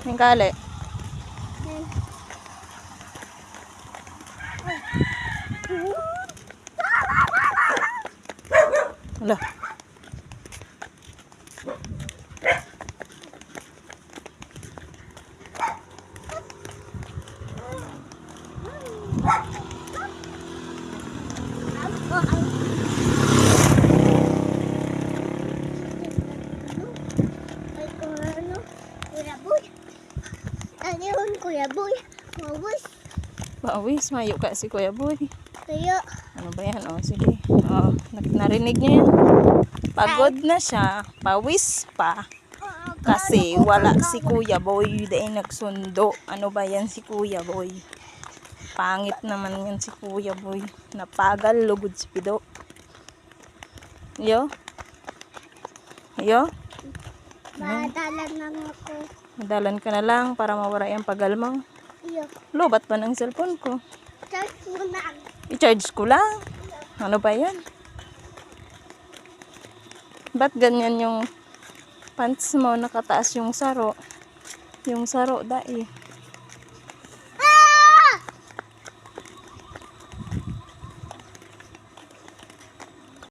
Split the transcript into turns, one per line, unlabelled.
Yung kali. Hala.
Kuya Boy, mawis.
Pawis, mayo ka si Kuya Boy.
Kaya,
Ano ba yan? O, sige. O, narinig niya yan. Pagod na siya. Pawis pa. Kasi wala si Kuya Boy. Dahil nagsundo. Ano ba yan si Kuya Boy? Pangit naman yan si Kuya Boy. Napagal, lugod si Pido. Yo? Yo?
madalan lang ako.
Madalan ka na lang para mawala yung pagalmang.
Iyo,
Lobat pa ng cellphone ko.
charge mo na.
I-charge ko lang. Ano ba yan? Ba't ganyan yung pants mo nakataas yung saro? Yung saro, dai.